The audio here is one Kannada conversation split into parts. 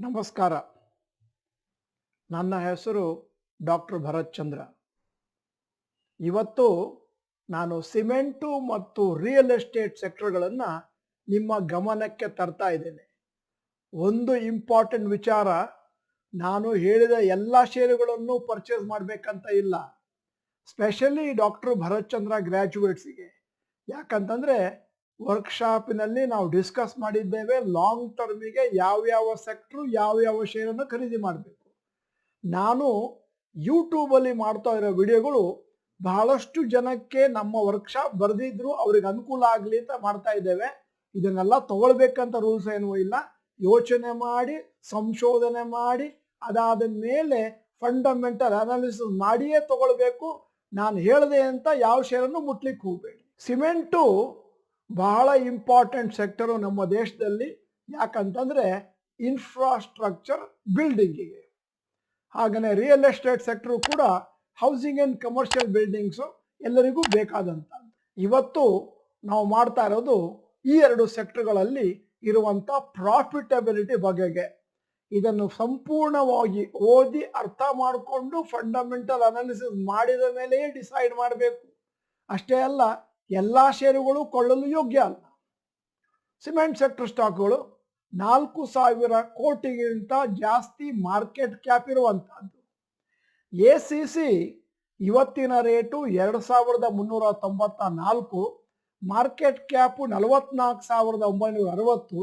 ನಮಸ್ಕಾರ. ನನ್ನ ಹೆಸರು ಡಾಕ್ಟರ್ ಭರತ್ ಚಂದ್ರ. ಇವತ್ತು ನಾನು ಸಿಮೆಂಟು ಮತ್ತು ರಿಯಲ್ ಎಸ್ಟೇಟ್ ಸೆಕ್ಟರ್ಗಳನ್ನು ನಿಮ್ಮ ಗಮನಕ್ಕೆ ತರ್ತಾ ಇದ್ದೇನೆ. ಒಂದು ಇಂಪಾರ್ಟೆಂಟ್ ವಿಚಾರ, ನಾನು ಹೇಳಿದ ಎಲ್ಲ ಷೇರುಗಳನ್ನು ಪರ್ಚೇಸ್ ಮಾಡಬೇಕಂತ ಇಲ್ಲ. ಸ್ಪೆಷಲಿ ಡಾಕ್ಟರ್ ಭರತ್ ಚಂದ್ರ ಗ್ರ್ಯಾಜುಯೇಟ್ಸಿಗೆ. ಯಾಕಂತಂದರೆ ವರ್ಕ್ಶಾಪಿನಲ್ಲಿ ನಾವು ಡಿಸ್ಕಸ್ ಮಾಡಿದ್ದೇವೆ ಲಾಂಗ್ ಟರ್ಮಿಗೆ ಯಾವ್ಯಾವ ಸೆಕ್ಟ್ರು ಯಾವ್ಯಾವ ಶೇರನ್ನು ಖರೀದಿ ಮಾಡಬೇಕು. ನಾನು ಯೂಟ್ಯೂಬಲ್ಲಿ ಮಾಡ್ತಾ ಇರೋ ವಿಡಿಯೋಗಳು ಬಹಳಷ್ಟು ಜನಕ್ಕೆ ನಮ್ಮ ವರ್ಕ್ಶಾಪ್ ಬರೆದಿದ್ರು ಅವ್ರಿಗೆ ಅನುಕೂಲ ಆಗಲಿ ಅಂತ ಮಾಡ್ತಾ ಇದ್ದೇವೆ. ಇದನ್ನೆಲ್ಲ ತಗೊಳ್ಬೇಕಂತ ರೂಲ್ಸ್ ಏನೂ ಇಲ್ಲ. ಯೋಚನೆ ಮಾಡಿ ಸಂಶೋಧನೆ ಮಾಡಿ ಅದಾದ ಮೇಲೆ ಫಂಡಮೆಂಟಲ್ ಅನಾಲಿಸಿಸ್ ಮಾಡಿಯೇ ತಗೊಳ್ಬೇಕು. ನಾನು ಹೇಳಿದೆ ಅಂತ ಯಾವ ಶೇರನ್ನು ಮುಟ್ಲಿಕ್ಕೆ ಹೋಗಬೇಡಿ. ಸಿಮೆಂಟು ಬಹಳ ಇಂಪಾರ್ಟೆಂಟ್ ಸೆಕ್ಟರು ನಮ್ಮ ದೇಶದಲ್ಲಿ. ಯಾಕಂತಂದರೆ ಇನ್ಫ್ರಾಸ್ಟ್ರಕ್ಚರ್ ಬಿಲ್ಡಿಂಗಿಗೆ. ಹಾಗೆಯೇ ರಿಯಲ್ ಎಸ್ಟೇಟ್ ಸೆಕ್ಟರು ಕೂಡ ಹೌಸಿಂಗ್ ಆ್ಯಂಡ್ ಕಮರ್ಷಿಯಲ್ ಬಿಲ್ಡಿಂಗ್ಸು ಎಲ್ಲರಿಗೂ ಬೇಕಾದಂಥ. ಇವತ್ತು ನಾವು ಮಾಡ್ತಾ ಇರೋದು ಈ ಎರಡು ಸೆಕ್ಟರ್ಗಳಲ್ಲಿ ಇರುವಂಥ ಪ್ರಾಫಿಟಬಿಲಿಟಿ ಬಗೆಗೆ. ಇದನ್ನು ಸಂಪೂರ್ಣವಾಗಿ ಓದಿ ಅರ್ಥ ಮಾಡಿಕೊಂಡು ಫಂಡಮೆಂಟಲ್ ಅನಾಲಿಸಿಸ್ ಮಾಡಿದ ಮೇಲೆಯೇ ಡಿಸೈಡ್ ಮಾಡಬೇಕು. ಅಷ್ಟೇ ಅಲ್ಲ, ಎಲ್ಲ ಷೇರುಗಳು ಕೊಳ್ಳಲು ಯೋಗ್ಯ ಅಲ್ಲ. ಸಿಮೆಂಟ್ ಸೆಕ್ಟರ್ ಸ್ಟಾಕ್ಗಳು 4,000 ಕೋಟಿಗಿಂತ ಜಾಸ್ತಿ ಮಾರ್ಕೆಟ್ ಕ್ಯಾಪ್ ಇರುವಂಥದ್ದು. ACC ಇವತ್ತಿನ ರೇಟು 2,394, ಮಾರ್ಕೆಟ್ ಕ್ಯಾಪು 44,960,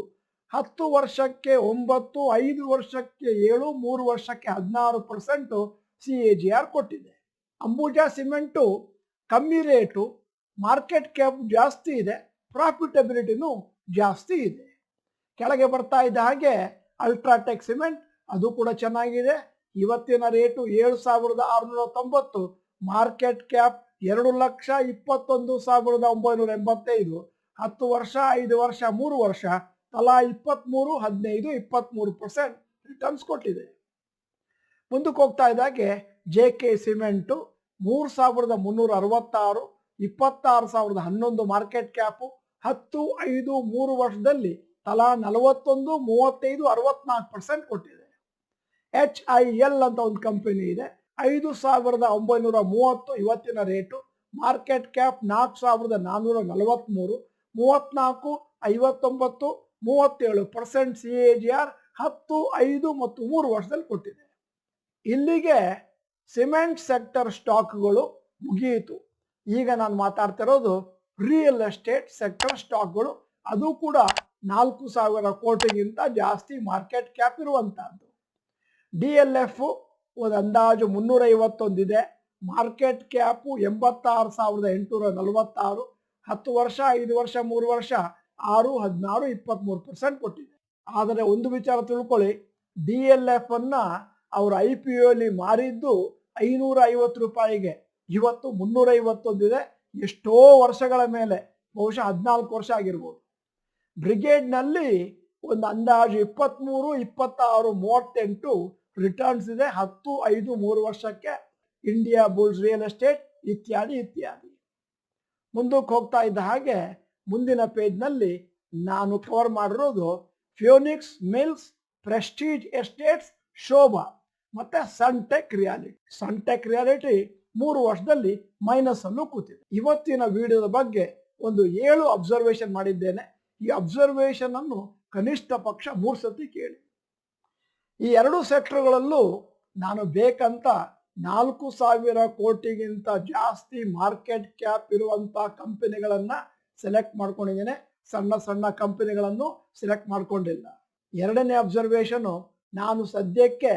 10 ವರ್ಷಕ್ಕೆ 9, 5 ವರ್ಷಕ್ಕೆ 7, 3 ವರ್ಷಕ್ಕೆ 16% CAGR ಕೊಟ್ಟಿದೆ. ಅಂಬುಜಾ ಸಿಮೆಂಟು ಕಮ್ಮಿ ರೇಟು, ಮಾರ್ಕೆಟ್ ಕ್ಯಾಪ್ ಜಾಸ್ತಿ ಇದೆ, ಪ್ರಾಫಿಟಬಿಲಿಟಿನೂ ಜಾಸ್ತಿ ಇದೆ. ಕೆಳಗೆ ಬರ್ತಾ ಇದ್ದ ಹಾಗೆ ಅಲ್ಟ್ರಾಟೆಕ್ ಸಿಮೆಂಟ್, ಅದು ಕೂಡ ಚೆನ್ನಾಗಿದೆ. ಇವತ್ತಿನ ರೇಟು 7,690, ಮಾರ್ಕೆಟ್ ಕ್ಯಾಪ್ 2,21,985, 10 ವರ್ಷ 5 ವರ್ಷ 3 ವರ್ಷ ತಲಾ 23, 15, 23% ರಿಟರ್ನ್ಸ್ ಕೊಟ್ಟಿದೆ. ಮುಂದಕ್ಕೆ ಹೋಗ್ತಾ ಇದ್ದಾಗೆ JK ಸಿಮೆಂಟು 3,366, 26,011 ಮಾರ್ಕೆಟ್ ಕ್ಯಾಪು, 10, 5, 3 ವರ್ಷದಲ್ಲಿ ತಲಾ 41, 35, 64% ಕೊಟ್ಟಿದೆ. HIL ಅಂತ ಒಂದು ಕಂಪನಿ ಇದೆ, 5,930 ಇವತ್ತಿನ ರೇಟು, ಮಾರ್ಕೆಟ್ ಕ್ಯಾಪ್ 4,443, 34, 59, 37% CAGR 10, 5 ಮತ್ತು 3 ವರ್ಷದಲ್ಲಿ ಕೊಟ್ಟಿದೆ. ಇಲ್ಲಿಗೆ ಸಿಮೆಂಟ್ ಸೆಕ್ಟರ್ ಸ್ಟಾಕ್ಗಳು ಮುಗಿಯಿತು. ಈಗ ನಾನು ಮಾತಾಡ್ತಿರೋದು ರಿಯಲ್ ಎಸ್ಟೇಟ್ ಸೆಕ್ಟರ್ ಸ್ಟಾಕ್ಗಳು. ಅದು ಕೂಡ 4,000 ಕೋಟಿಗಿಂತ ಜಾಸ್ತಿ ಮಾರ್ಕೆಟ್ ಕ್ಯಾಪ್ ಇರುವಂತಹದ್ದು. DLF ಒಂದು ಅಂದಾಜು 351 ಇದೆ, ಮಾರ್ಕೆಟ್ ಕ್ಯಾಪು 86,846, 10 ವರ್ಷ 5 ವರ್ಷ 3 ವರ್ಷ 6, 16, 23% ಕೊಟ್ಟಿದೆ. ಆದರೆ ಒಂದು ವಿಚಾರ ತಿಳ್ಕೊಳ್ಳಿ, DLF ಅನ್ನ ಅವರು IPO ಅಲ್ಲಿ ಮಾರಿದ್ದು 550 ರೂಪಾಯಿಗೆ, ಇವತ್ತು 351 ಇದೆ. ಎಷ್ಟೋ ವರ್ಷಗಳ ಮೇಲೆ, ಬಹುಶಃ 14 ವರ್ಷ ಆಗಿರ್ಬೋದು. ಬ್ರಿಗೇಡ್ನಲ್ಲಿ ಒಂದು ಅಂದಾಜು 23, 26, 38 ರಿಟರ್ನ್ಸ್ ಇದೆ, 10, 5, 3 ವರ್ಷಕ್ಕೆ. ಇಂಡಿಯಾ ಬುಲ್ಸ್ ರಿಯಲ್ ಎಸ್ಟೇಟ್ ಇತ್ಯಾದಿ ಇತ್ಯಾದಿ. ಮುಂದಕ್ಕೆ ಹೋಗ್ತಾ ಇದ್ದ ಹಾಗೆ ಮುಂದಿನ ಪೇಜ್ನಲ್ಲಿ ನಾನು ಕವರ್ ಮಾಡಿರೋದು Phoenix mills, Prestige estates, Shobha ಮತ್ತೆ ಸನ್ಟೆಕ್ ರಿಯಾಲಿಟಿ. ಸನ್ಟೆಕ್ ರಿಯಾಲಿಟಿ 3 ವರ್ಷದಲ್ಲಿ ಮೈನಸ್ ಅನ್ನು ಕೂತಿದೆ. ಇವತ್ತಿನ ವಿಡಿಯೋದ ಬಗ್ಗೆ ಒಂದು 7 ಅಬ್ಸರ್ವೇಷನ್ ಮಾಡಿದ್ದೇನೆ. ಈ ಅಬ್ಸರ್ವೇಷನ್ ಅನ್ನು ಕನಿಷ್ಠ ಪಕ್ಷ 3 ಸತಿ ಕೇಳಿ. ಈ ಎರಡು ಸೆಕ್ಟರ್ಗಳಲ್ಲೂ ನಾನು ಬೇಕಂತ 4,000 ಕೋಟಿಗಿಂತ ಜಾಸ್ತಿ ಮಾರ್ಕೆಟ್ ಕ್ಯಾಪ್ ಇರುವಂಥ ಕಂಪನಿಗಳನ್ನು ಸೆಲೆಕ್ಟ್ ಮಾಡ್ಕೊಂಡಿದ್ದೇನೆ. ಸಣ್ಣ ಸಣ್ಣ ಕಂಪನಿಗಳನ್ನು ಸೆಲೆಕ್ಟ್ ಮಾಡ್ಕೊಂಡಿಲ್ಲ. ಎರಡನೇ ಅಬ್ಸರ್ವೇಷನು, ನಾನು ಸದ್ಯಕ್ಕೆ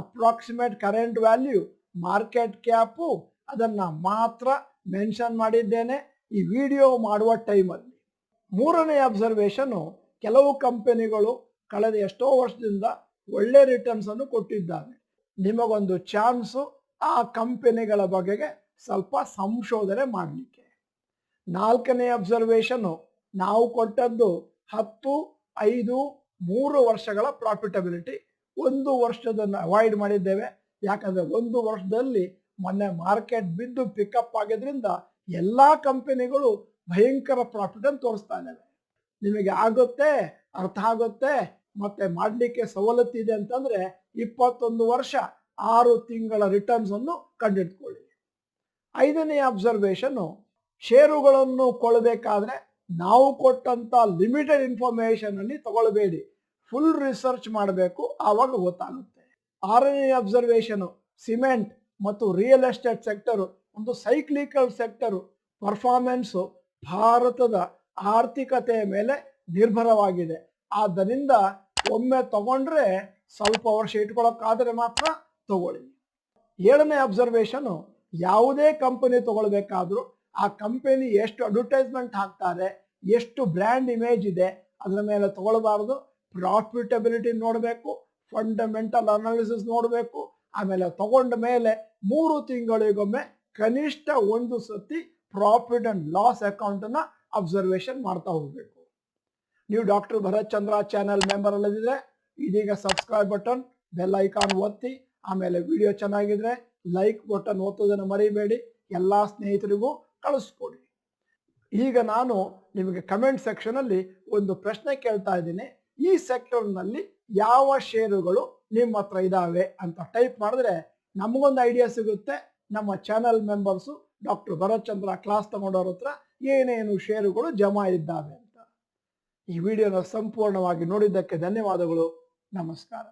approximate current value, market cap ಅದನ್ನು ಮಾತ್ರ ಮೆನ್ಷನ್ ಮಾಡಿದ್ದೇನೆ ಈ ವಿಡಿಯೋ ಮಾಡುವ ಟೈಮಲ್ಲಿ. ಮೂರನೇ ಅಬ್ಸರ್ವೇಷನು, ಕೆಲವು ಕಂಪನಿಗಳು ಕಳೆದ ಎಷ್ಟೋ ವರ್ಷದಿಂದ ಒಳ್ಳೆ ರಿಟರ್ನ್ಸ್ ಅನ್ನು ಕೊಟ್ಟಿದ್ದಾವೆ. ನಿಮಗೊಂದು ಚಾನ್ಸು ಆ ಕಂಪನಿಗಳ ಬಗೆಗೆ ಸ್ವಲ್ಪ ಸಂಶೋಧನೆ ಮಾಡಲಿಕ್ಕೆ. ನಾಲ್ಕನೇ ಅಬ್ಸರ್ವೇಷನು, ನಾವು ಕೊಟ್ಟದ್ದು 10, 5, 3 ವರ್ಷಗಳ ಪ್ರಾಫಿಟಬಿಲಿಟಿ. 1 ವರ್ಷದನ್ನು ಅವಾಯ್ಡ್ ಮಾಡಿದ್ದೇವೆ. ಯಾಕಂದರೆ 1 ವರ್ಷದಲ್ಲಿ ಮೊನ್ನೆ ಮಾರ್ಕೆಟ್ ಬಿದ್ದು ಪಿಕಪ್ ಆಗಿದ್ರಿಂದ ಎಲ್ಲ ಕಂಪನಿಗಳು ಭಯಂಕರ ಪ್ರಾಫಿಟ್ ಅನ್ನು ತೋರಿಸ್ತಾ ಇದ್ದಾವೆ. ನಿಮಗೆ ಆಗುತ್ತೆ, ಅರ್ಥ ಆಗುತ್ತೆ, ಮತ್ತೆ ಮಾಡಲಿಕ್ಕೆ ಸವಲತ್ತಿದೆ ಅಂತಂದ್ರೆ 21 ವರ್ಷ 6 ತಿಂಗಳ ರಿಟರ್ನ್ಸ್ ಅನ್ನು ಕಂಡಿಡ್ಕೊಳ್ಳಿ. 5ನೇ ಅಬ್ಸರ್ವೇಷನ್, ಷೇರುಗಳನ್ನು ಕೊಳ್ಳಬೇಕಾದ್ರೆ ನಾವು ಕೊಟ್ಟಂತ ಲಿಮಿಟೆಡ್ ಇನ್ಫಾರ್ಮೇಶನ್ ಅಲ್ಲಿ ತಗೊಳ್ಬೇಡಿ, ಫುಲ್ ರಿಸರ್ಚ್ ಮಾಡಬೇಕು, ಆವಾಗ ಗೊತ್ತಾಗುತ್ತೆ. 6ನೇ ಅಬ್ಸರ್ವೇಷನ್, ಸಿಮೆಂಟ್ ಮತ್ತು ರಿಯಲ್ ಎಸ್ಟೇಟ್ ಸೆಕ್ಟರ್ ಒಂದು ಸೈಕ್ಲಿಕಲ್ ಸೆಕ್ಟರ್, ಪರ್ಫಾರ್ಮೆನ್ಸ್ ಭಾರತದ ಆರ್ಥಿಕತೆಯ ಮೇಲೆ ನಿರ್ಭರವಾಗಿದೆ. ಆದ್ದರಿಂದ ಒಮ್ಮೆ ತಗೊಂಡ್ರೆ ಸ್ವಲ್ಪ ವರ್ಷ ಇಟ್ಕೊಳ್ಳೋಕ್ಕಾದ್ರೆ ಮಾತ್ರ ತಗೊಳ್ಳಿ. 7ನೇ ಅಬ್ಸರ್ವೇಷನ್, ಯಾವುದೇ ಕಂಪನಿ ತಗೊಳ್ಬೇಕಾದ್ರೂ ಆ ಕಂಪನಿ ಎಷ್ಟು ಅಡ್ವರ್ಟೈಸ್ಮೆಂಟ್ ಹಾಕ್ತಾರೆ, ಎಷ್ಟು ಬ್ರ್ಯಾಂಡ್ ಇಮೇಜ್ ಇದೆ ಅದರ ಮೇಲೆ ತಗೊಳ್ಬಾರ್ದು. ಪ್ರಾಫಿಟಬಿಲಿಟಿ ನೋಡಬೇಕು, ಫಂಡಮೆಂಟಲ್ ಅನಾಲಿಸಿಸ್ ನೋಡಬೇಕು. ಆಮೇಲೆ ತಗೊಂಡ ಮೇಲೆ 3 ತಿಂಗಳಿಗೊಮ್ಮೆ ಕನಿಷ್ಠ 1 ಸತಿ ಪ್ರಾಫಿಟ್ ಅಂಡ್ ಲಾಸ್ ಅಕೌಂಟ್ ಅನ್ನ ಅಬ್ಸರ್ವೇಷನ್ ಮಾಡ್ತಾ ಹೋಗ್ಬೇಕು. ನೀವು ಡಾಕ್ಟರ್ ಭರತ್ ಚಂದ್ರ ಚಾನೆಲ್ ಮೆಂಬರ್ ಅಲ್ಲದಿದ್ರೆ ಇದೀಗ ಸಬ್ಸ್ಕ್ರೈಬ್ ಬಟನ್, ಬೆಲ್ ಐಕಾನ್ ಒತ್ತಿ, ಆಮೇಲೆ ವಿಡಿಯೋ ಚೆನ್ನಾಗಿದ್ರೆ ಲೈಕ್ ಬಟನ್ ಒತ್ತೋದನ್ನು ಮರಿಬೇಡಿ, ಎಲ್ಲಾ ಸ್ನೇಹಿತರಿಗೂ ಕಳಿಸ್ಕೊಡಿ. ಈಗ ನಾನು ನಿಮಗೆ ಕಮೆಂಟ್ ಸೆಕ್ಷನ್ ಅಲ್ಲಿ ಒಂದು ಪ್ರಶ್ನೆ ಕೇಳ್ತಾ ಇದ್ದೀನಿ, ಈ ಸೆಕ್ಟರ್ನಲ್ಲಿ ಯಾವ ಷೇರುಗಳು ನಿಮ್ಮ ಹತ್ರ ಇದಾವೆ ಅಂತ ಟೈಪ್ ಮಾಡಿದ್ರೆ ನಮಗೊಂದು ಐಡಿಯಾ ಸಿಗುತ್ತೆ, ನಮ್ಮ ಚಾನೆಲ್ ಮೆಂಬರ್ಸು ಡಾಕ್ಟರ್ ಭರತ್ ಚಂದ್ರ ಕ್ಲಾಸ್ ತಗೊಂಡವ್ರ ಹತ್ರ ಏನೇನು ಷೇರುಗಳು ಜಮಾ ಇದ್ದಾವೆ ಅಂತ. ಈ ವಿಡಿಯೋನ ಸಂಪೂರ್ಣವಾಗಿ ನೋಡಿದ್ದಕ್ಕೆ ಧನ್ಯವಾದಗಳು. ನಮಸ್ಕಾರ.